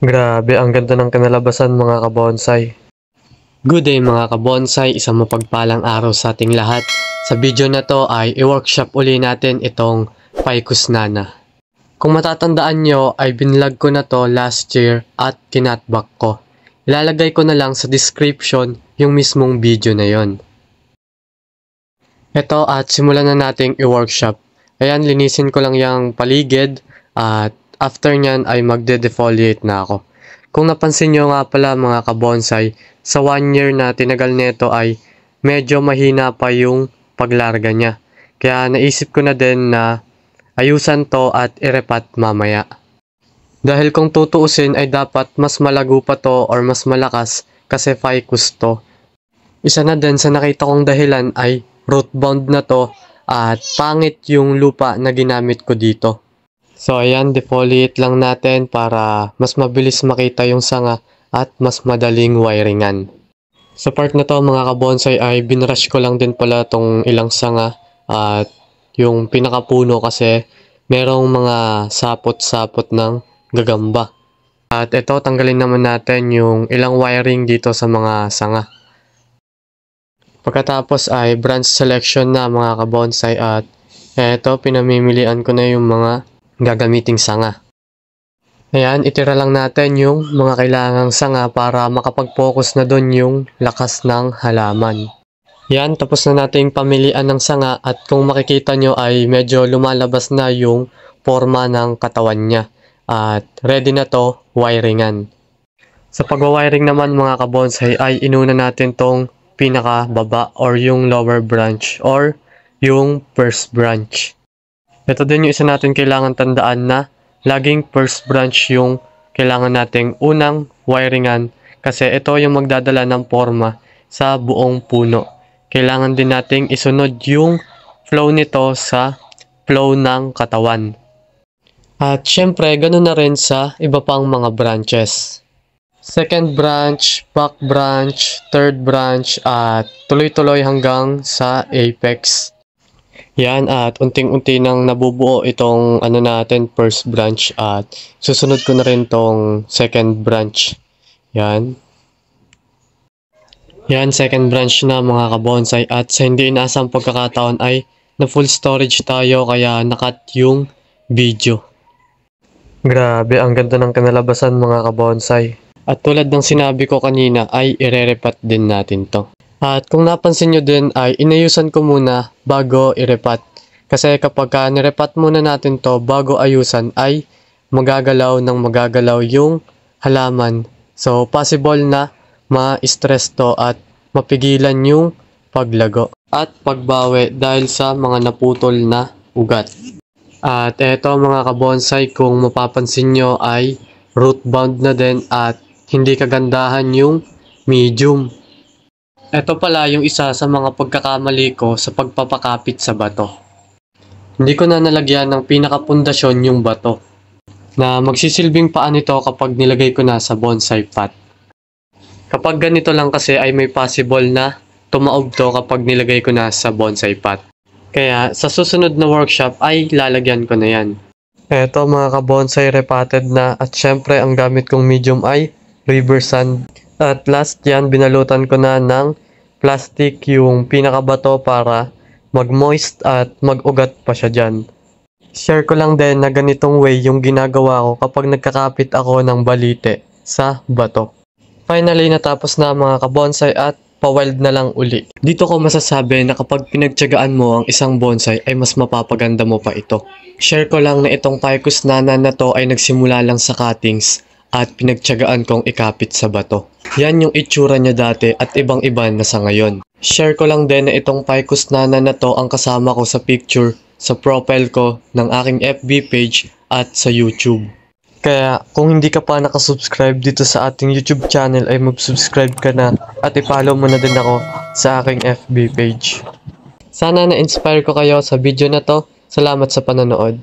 Grabe, ang ganda ng kinalabasan mga kabonsai. Good day mga kabonsai, isang mapagpalang araw sa ating lahat. Sa video na to ay i-workshop uli natin itong Ficus nana. Kung matatandaan nyo ay binlog ko na to last year at kinatback ko. Ilalagay ko na lang sa description yung mismong video na yon. Ito at simulan na nating i-workshop. Ayan, linisin ko lang yung paligid at after nyan ay magde-defoliate na ako. Kung napansin nyo nga pala mga kabonsai, sa 1 year na tinagal nito ay medyo mahina pa yung paglarga niya. Kaya naisip ko na din na ayusan to at irepat mamaya. Dahil kung tutuusin ay dapat mas malago pa to or mas malakas kasi ficus to. Isa na din sa nakita kong dahilan ay root bound na to at pangit yung lupa na ginamit ko dito. So ayan, defoliate lang natin para mas mabilis makita yung sanga at mas madaling wiringan. Sa part na to mga kabonsai ay binrush ko lang din pala tong ilang sanga at yung pinakapuno kasi merong mga sapot-sapot ng gagamba. At ito, tanggalin naman natin yung ilang wiring dito sa mga sanga. Pagkatapos ay branch selection na mga kabonsai at eto, pinamimilian ko na yung mga gagamiting sanga. Ayan, itira lang natin yung mga kailangang sanga para makapag-focus na doon yung lakas ng halaman. Yan, tapos na nating pamilian ng sanga at kung makikita nyo ay medyo lumalabas na yung forma ng katawan niya. At ready na to wiringan. Sa pag-wiring naman mga kabonsai ay inuna natin tong pinaka-baba or yung lower branch or yung first branch. Ito din yung isa natin kailangan tandaan na laging first branch yung kailangan nating unang wiringan kasi ito yung magdadala ng forma sa buong puno. Kailangan din nating isunod yung flow nito sa flow ng katawan. At syempre, ganun na rin sa iba pang mga branches. Second branch, back branch, third branch, at tuloy-tuloy hanggang sa apex. Yan, at unting-unti nang nabubuo itong natin, first branch, at susunod ko na rin tong second branch. Yan. Yan, second branch na mga kabonsai, at sa hindi inaasang pagkakataon ay na full storage tayo kaya nakat yung video. Grabe, ang ganda ng kinalabasan mga kabonsai. At tulad ng sinabi ko kanina ay irerepat din natin to. At kung napansin nyo din ay inayusan ko muna bago irepat. Kasi kapag nirepat muna natin to bago ayusan ay magagalaw yung halaman. So possible na ma-stress to at mapigilan yung paglago at pagbawi dahil sa mga naputol na ugat. At eto mga kabonsai, kung mapapansin nyo ay root bound na din at hindi kagandahan yung medium. Ito pala yung isa sa mga pagkakamali ko sa pagpapakapit sa bato. Hindi ko na nalagyan ng pinakapundasyon yung bato na magsisilbing paan ito kapag nilagay ko na sa bonsai pot. Kapag ganito lang kasi ay may possible na tumaob to kapag nilagay ko na sa bonsai pot. Kaya sa susunod na workshop ay lalagyan ko na yan. Eto mga kabonsai, repotted na at syempre ang gamit kong medium ay river sand. At last yan, binalutan ko na ng plastic yung pinakabato para mag-moist at mag-ugat pa siya dyan. Share ko lang din na ganitong way yung ginagawa ko kapag nagkakapit ako ng balite sa bato. Finally, natapos na mga kabonsai at pa-wild na lang uli. Dito ko masasabi na kapag pinagtiyagaan mo ang isang bonsai ay mas mapapaganda mo pa ito. Share ko lang na itong Ficus nana na to ay nagsimula lang sa cuttings at pinagtiyagaan kong ikapit sa bato. Yan yung itsura niya dati at ibang-iba na sa ngayon. Share ko lang din na itong Ficus nana na to ang kasama ko sa picture sa profile ko ng aking FB page at sa YouTube. Kaya kung hindi ka pa nakasubscribe dito sa ating YouTube channel ay mag-subscribe ka na at i-follow mo na din ako sa aking FB page. Sana na-inspire ko kayo sa video na to. Salamat sa panonood.